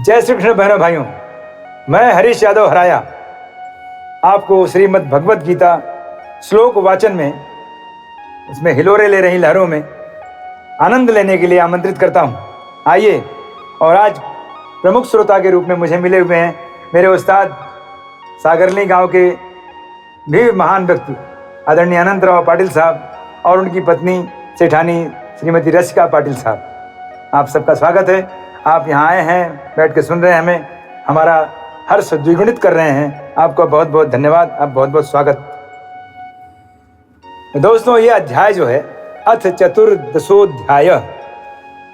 जय श्री कृष्ण बहनों भाइयों, मैं हरीश यादव हराया आपको श्रीमद् भगवत गीता श्लोक वाचन में, उसमें हिलोरे ले रही लहरों में आनंद लेने के लिए आमंत्रित करता हूँ। आइए, और आज प्रमुख श्रोता के रूप में मुझे मिले हुए हैं मेरे उस्ताद सागरली गांव के भी महान व्यक्ति आदरणीय अनंतराव पाटिल साहब और उनकी पत्नी सेठानी श्रीमती रसिका पाटिल साहब। आप सबका स्वागत है। आप यहाँ आए हैं, बैठ के सुन रहे हैं हमें, हमारा हर्ष द्विगुणित कर रहे हैं। आपका बहुत बहुत धन्यवाद, आप बहुत बहुत स्वागत। दोस्तों, ये अध्याय जो है अथ चतुर्दशोऽध्याय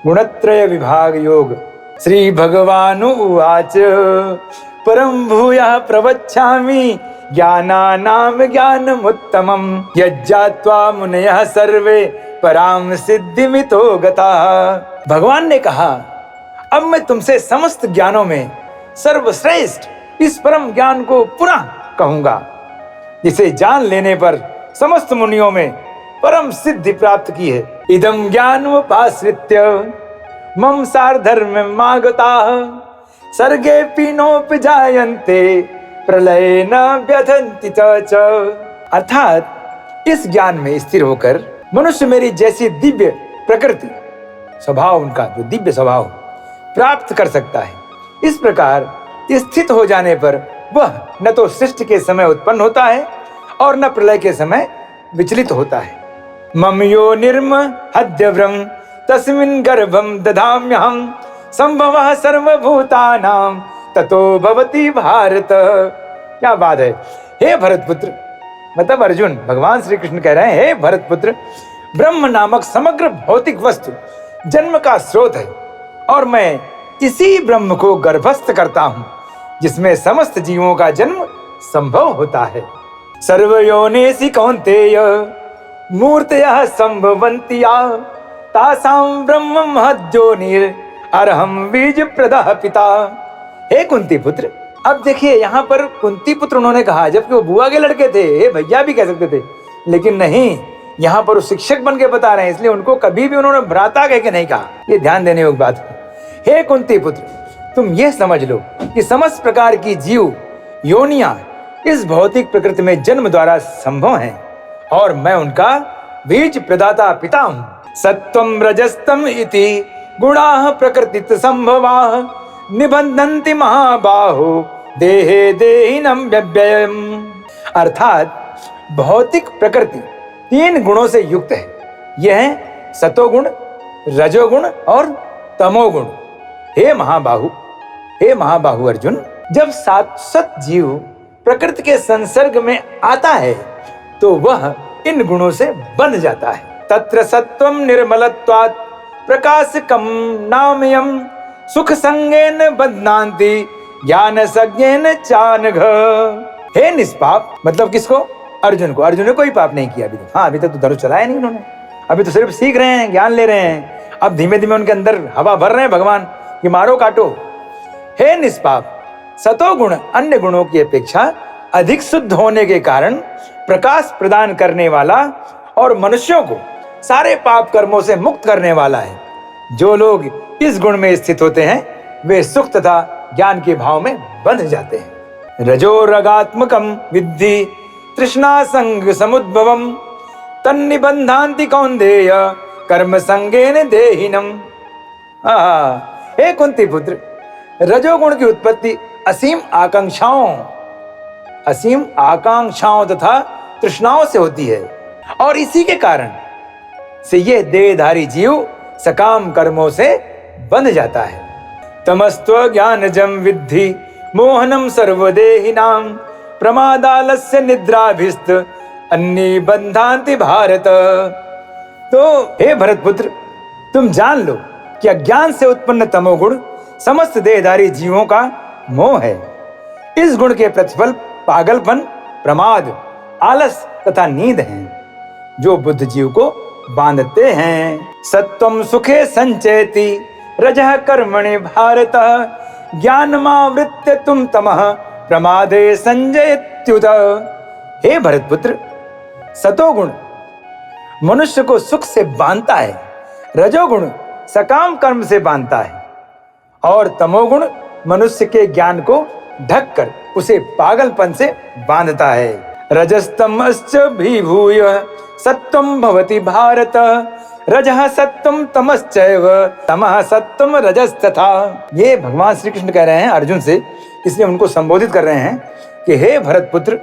गुणत्रय विभाग योग। श्री भगवानुवाच परम भूयः प्रवक्ष्यामि ज्ञानानां ज्ञानमुत्तमं यज्जात्वा मुनयः सर्वे पराम सिद्धिमितो गताः। भगवान ने कहा, अब मैं तुमसे समस्त ज्ञानों में सर्वश्रेष्ठ इस परम ज्ञान को पुनः कहूंगा, जिसे जान लेने पर समस्त मुनियों में परम सिद्धि प्राप्त की है। इदं ज्ञानमुपाश्रित्य मम सार्धर्ममागताः सर्गेऽपि नोपजायन्ते प्रलये न व्यथन्ति च। अर्थात इस ज्ञान में स्थिर होकर मनुष्य मेरी जैसी दिव्य प्रकृति स्वभाव, उनका जो दिव्य स्वभाव प्राप्त कर सकता है। इस प्रकार स्थित हो जाने पर वह न तो सृष्टि के समय उत्पन्न होता है और न प्रलय के समय विचलित होता है। मम यो निर्महद्यव्रम तस्मिन् गर्भं दधाम्यहं संभवः सर्वभूतानां ततो भवति भारत। क्या बात है। हे भरतपुत्र, मतलब अर्जुन, भगवान श्री कृष्ण कह रहे हैं, हे भरतपुत्र, ब्रह्म नामक समग्र भौतिक वस्तु जन्म का स्रोत है और मैं इसी ब्रह्म को गर्भस्थ करता हूं, जिसमें समस्त जीवों का जन्म संभव होता है। सर्वयोनिषु कौन्तेय मूर्तयः संभवन्ति या तासां ब्रह्म महद्योनिर् अर्हं बीज प्रदः पिता। हे कुंती पुत्र, अब देखिए यहाँ पर कुंती पुत्र उन्होंने कहा, जबकि वो बुआ के लड़के थे, हे भैया भी कह सकते थे, लेकिन नहीं, यहाँ पर वो शिक्षक बन के बता रहे हैं, इसलिए उनको कभी भी उन्होंने भ्राता कह के नहीं कहा। ये ध्यान देने योग्य बात है। हे कुंती पुत्र, तुम यह समझ लो कि समस्त प्रकार की जीव योनियां इस भौतिक प्रकृति में जन्म द्वारा संभव हैं और मैं उनका बीज प्रदाता पिता हूं। सत्वं रजस्तम इति गुणाः प्रकृतित संभवाः निबंधन्ति महाबाहो देहे देहिनम व्यव्ययम्। अर्थात भौतिक प्रकृति 3 गुणों से युक्त है। यह है सतोगुण, रजोगुण और तमोगुण। हे महाबाहु अर्जुन, जब शाश्वत जीव प्रकृति के संसर्ग में आता है तो वह इन गुणों से बंध जाता है। तत्र सत्वं निर्मलत्वात् प्रकाशकं नामयम् सुख संगेन बध्नान्ति ज्ञान संज्ञेन चानघ। हे निष्पाप, मतलब किसको? अर्जुन को। अर्जुन ने कोई पाप नहीं किया अभी तक। हाँ, अभी तक तो धनुष चलाया नहीं उन्होंने, अभी तो सिर्फ सीख रहे हैं, ज्ञान ले रहे हैं। अब धीमे धीमे उनके अंदर हवा भर रहे हैं भगवान कि मारो काटो। हे निष्पाप, सतोगुण अन्य गुणों की अपेक्षा अधिक शुद्ध होने के कारण प्रकाश प्रदान करने वाला और मनुष्यों को सारे पाप कर्मों से मुक्त करने वाला है। जो लोग इस गुण में स्थित होते हैं वे सुख तथा ज्ञान के भाव में बंध जाते हैं। रजो रगात्मकम विद्धि तृष्णा संग समुद्भवम तन्निबंधान्ति कौन्तेय कर्म संगेन देहिनम। हे कुंती पुत्र, रजोगुण की उत्पत्ति असीम आकांक्षाओं तथा तृष्णाओं से होती है और इसी के कारण से यह देहधारी जीव सकाम कर्मों से बंध जाता है। तमस्त्व ज्ञानजं विद्धि मोहनम सर्वदेहिनां प्रमादालस्य निद्राभिस्त अन्ये बंधान्ति भारत। तो हे भरतपुत्र, तुम जान लो कि अज्ञान से उत्पन्न तमोगुण समस्त देहधारी जीवों का मोह है। इस गुण के प्रतिफल पागलपन, प्रमाद, आलस तथा नींद हैं, जो बुद्ध जीव को बांधते हैं। सत्वं सुखे संचयति रजः कर्मणि भारत ज्ञानमावृत्य तुम तमः प्रमादे संजयत्युत। हे भरतपुत्र, सतोगुण मनुष्य को सुख से बांधता है, रजोगुण सकाम कर्म से बांधता है और तमोगुण मनुष्य के ज्ञान को ढककर उसे पागलपन से बांधता है। रजस्तमश्च विभूय सत्वं भवति भारत, रजः सत्वं तमश्चैव तमः सत्वं रजस्तथा। ये भगवान श्री कृष्ण कह रहे हैं अर्जुन से, इसलिए उनको संबोधित कर रहे हैं कि हे भरत पुत्र,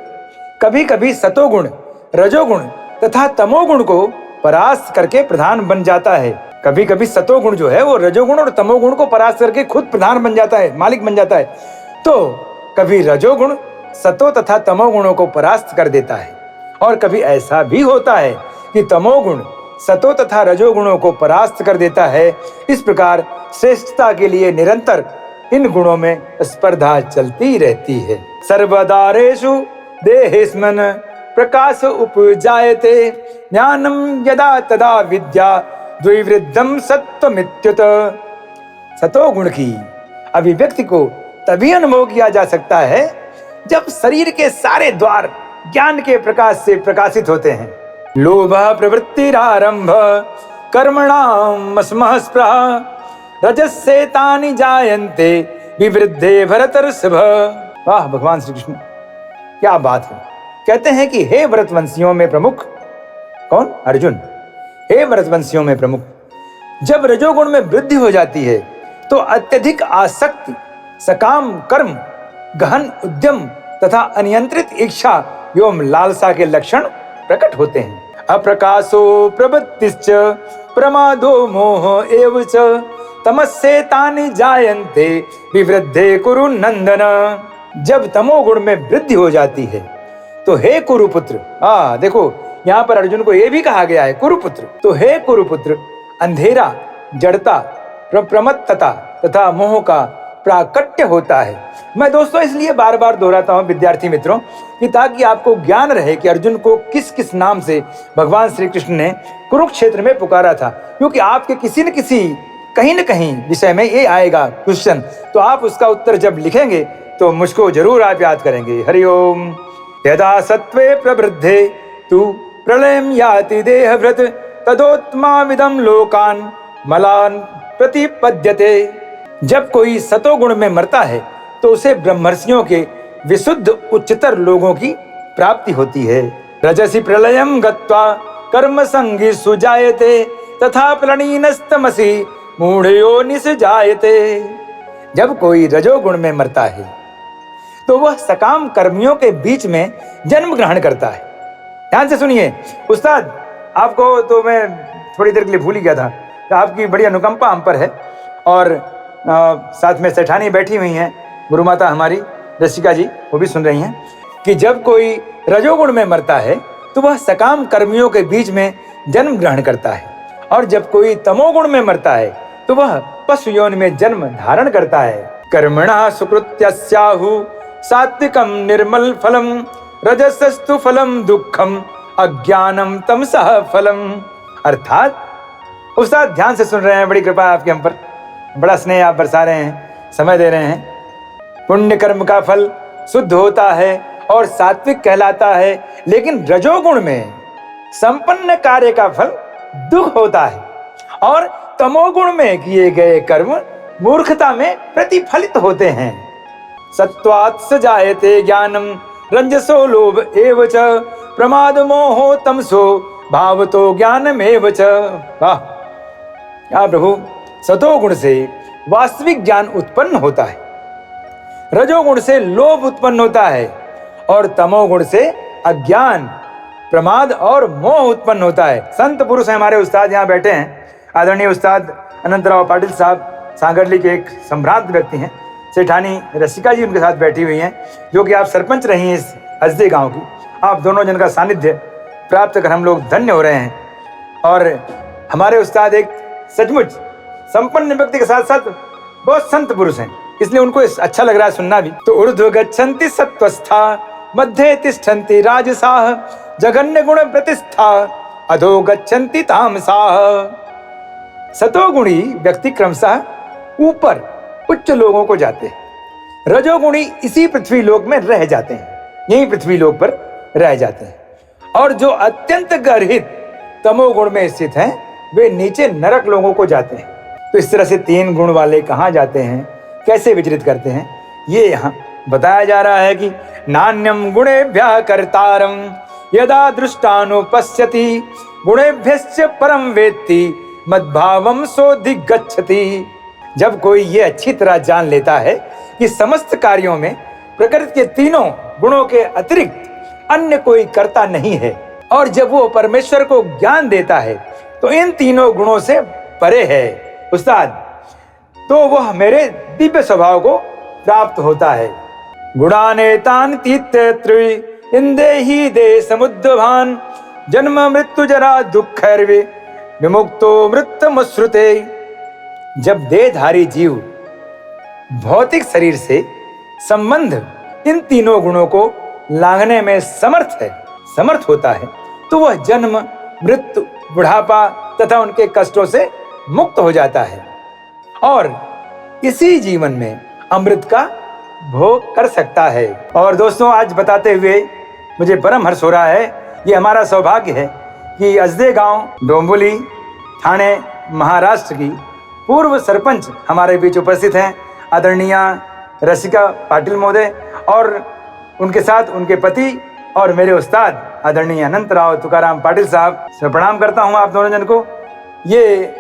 कभी कभी सतोगुण, रजोगुण तथा तमोगुण को परास्त करके प्रधान बन जाता है। कभी कभी सतोगुण जो है वो रजोगुण और तमोगुण को परास्त करके खुद प्रधान बन जाता है, मालिक बन जाता है। तो कभी रजोगुण सतो तथा तमोगुणों को परास्त कर देता है, और कभी ऐसा भी होता है कि तमोगुण सतो तथा रजोगुणों को परास्त कर देता है। इस प्रकार श्रेष्ठता के लिए निरंतर इन गुणों में स्पर्धा चलती रहती है। सर्वदारेषु देहेस्मन् प्रकाश उपजायते, ज्ञानम यदा तदा विद्या द्विवृद्धम सत्वमित्युत। सतोगुण की अभिव्यक्ति को तभी अनुभव किया जा सकता है जब शरीर के सारे द्वार ज्ञान के प्रकाश से प्रकाशित होते हैं। लोभ प्रवृत्तिरारंभ कर्मणाम स्मः स्पृहा, रजस्येतानि जायन्ते विवृद्धे भरतर्षभ। वाह भगवान श्री कृष्ण, क्या बात है। कहते हैं कि हे भरतवंशियों में प्रमुख, कौन? अर्जुन। हे भरतवंशियों में प्रमुख, जब रजोगुण में वृद्धि हो जाती है तो अत्यधिक आसक्ति, सकाम कर्म, गहन उद्यम तथा अनियंत्रित इच्छा एवं लालसा के लक्षण प्रकट होते हैं। अप्रकाशो प्रवृत्तिश्च प्रमादो मोह एव च, तमस्येतानि जायन्ते विवृद्धे कुरु नंदन। जब तमोगुण में वृद्धि हो जाती है तो हे कुरुपुत्र, देखो यहाँ पर अर्जुन को यह भी कहा गया है कुरुपुत्र। तो हे कुरुपुत्र, अंधेरा, जड़ता, प्रमत्तता तथा मोह का प्राकट्य होता है। मैं दोस्तों इसलिए बार बार दोहराता हूँ विद्यार्थी मित्रों, कि ताकि आपको ज्ञान रहे कि अर्जुन को किस किस नाम से भगवान श्री कृष्ण ने कुरुक्षेत्र में पुकारा था। क्योंकि आपके किसी न किसी कहीं न कहीं विषय में ये आएगा क्वेश्चन, तो आप उसका उत्तर जब लिखेंगे तो मुझको जरूर आप याद करेंगे। हरिओम। यदा सत्वे प्रवृद्धे तु प्रलयं याति देहभृत, तदोत्माविदं लोकान मलान प्रतिपद्यते। जब कोई सतोगुण में मरता है तो उसे ब्रह्मर्षियों के विशुद्ध उच्चतर लोगों की प्राप्ति होती है। रजसि प्रलयं गत्वा कर्म संगी सुजायते, तथा प्रणीनस्तमसि मूढ़योनिस जायते। जब कोई रजोगुण में मरता है तो वह सकाम कर्मियों के बीच में जन्म ग्रहण करता है। ध्यान से सुनिए उस्ताद, आपको तो मैं थोड़ी देर के लिए भूल ही गया था, तो आपकी बड़ी अनुकंपा हम पर है, और साथ में सेठानी बैठी हुई हैं, गुरु माता हमारी रसिका जी, वो भी सुन रही हैं कि जब कोई रजोगुण में मरता है तो वह सकाम कर्मियों के बीच में जन्म ग्रहण करता है, और जब कोई तमोगुण में मरता है तो वह पशु योनि में जन्म धारण करता है। कर्मणा सुकृत्यस्याहु सात्विकम निर्मल फलम, रजसस्तु फलम दुखम अज्ञानम तमसः फलम। अर्थात उस्ताद ध्यान से सुन रहे हैं, बड़ी कृपा है आपके हम पर, बड़ा स्नेह आप बरसा रहे हैं, समय दे रहे हैं। पुण्य कर्म का फल शुद्ध होता है और सात्विक कहलाता है, लेकिन रजोगुण में संपन्न कार्य का फल दुख होता है, और तमोगुण में किए गए कर्म मूर्खता में प्रतिफलित होते हैं। सत्वात् स जायते ज्ञानम रंजसो लोभ एव च, प्रमाद मोहो तमसो भावतो ज्ञानमेव च। वाह क्या प्रभु, सतोगुण से वास्तविक ज्ञान उत्पन्न होता है, रजोगुण से लोभ उत्पन्न होता है, और तमोगुण से अज्ञान, प्रमाद और मोह उत्पन्न होता है। संत पुरुष है हमारे उस्ताद यहाँ बैठे हैं, आदरणीय उस्ताद अनंतराव पाटिल साहब सांगरली के एक सम्राट व्यक्ति हैं। सेठानी रसिका जी उनके साथ बैठी हुई हैं, जो कि आप सरपंच रही हैं इस हजदे गांव की। आप दोनों जन का सानिध्य प्राप्त कर हम लोग धन्य हो रहे हैं। और हमारे उस्ताद एक सचमुच संपन्न व्यक्ति के साथ साथ बहुत संत पुरुष हैं, इसलिए उनको अच्छा लग रहा है सुनना भी। तो ऊर्ध्व गच्छन्ति सत्वस्था, मध्ये तिष्ठन्ति राजसाः, जघन्य गुण प्रतिष्ठा, अधो गच्छन्ति तामसाः। सतोगुणी व्यक्ति क्रमशः ऊपर उच्च लोगों को जाते हैं, रजोगुणी इसी पृथ्वी लोक में रह जाते हैं, यही पृथ्वी लोक पर रह जाते हैं, और जो अत्यंत गर्हित तमोगुण में स्थित हैं वे नीचे नरक लोगों को जाते हैं। तो इस तरह से तीन गुण वाले कहाँ जाते हैं? कैसे विचरित करते हैं ये यहाँ बताया जा रहा है कि नान्यम गुणेभ्यः कर्तारम यदा दृष्टानुपश्यति गुणेभ्यश्च परम वेत्ति मद्भावम सोऽधिगच्छति। जब कोई ये अच्छी तरह जान लेता है कि समस्त कार्यों में प्रकृति के तीनों गुणों के अतिरिक्त अन्य कोई कर्ता नहीं है, और जब वो परमेश्वर को ज्ञान देता है तो इन तीनों गुणों से परे है उस्ताद, तो वह मेरे दिव्य स्वभाव को प्राप्त होता है। गुणानेतान तीत्यत्रि इंदेहि दे समुद्भवान जन्म मृत्यु जरा दुःखैर्वि विमुक्तो मृत्युमुश्रुते। जब देहधारी जीव भौतिक शरीर से संबंध इन तीनों गुणों को लांघने में समर्थ होता है तो वह जन्म मृत्यु बुढ़ापा तथा उनके कष्टों से मुक्त हो जाता है और इसी जीवन में अमृत का भोग कर सकता है। और दोस्तों, आज बताते हुए मुझे परम हर्ष हो रहा है। ये हमारा सौभाग्य है कि अजदे गांव डोंबोली थाने महाराष्ट्र की पूर्व सरपंच हमारे बीच उपस्थित हैं, आदरणीय रसिका पाटिल महोदय, और उनके साथ उनके पति और मेरे उस्ताद आदरणीय अनंतराव तुकाराम पाटिल साहब से प्रणाम करता हूँ आप दोनों जन को। ये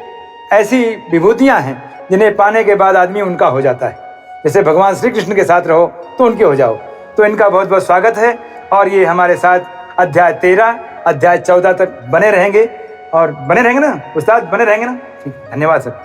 ऐसी विभूतियाँ हैं जिन्हें पाने के बाद आदमी उनका हो जाता है, जैसे भगवान श्री कृष्ण के साथ रहो तो उनके हो जाओ। तो इनका बहुत बहुत स्वागत है और ये हमारे साथ अध्याय 13 अध्याय 14 तक बने रहेंगे। और बने रहेंगे ना उस्ताद, बने रहेंगे ना? ठीक, धन्यवाद सर।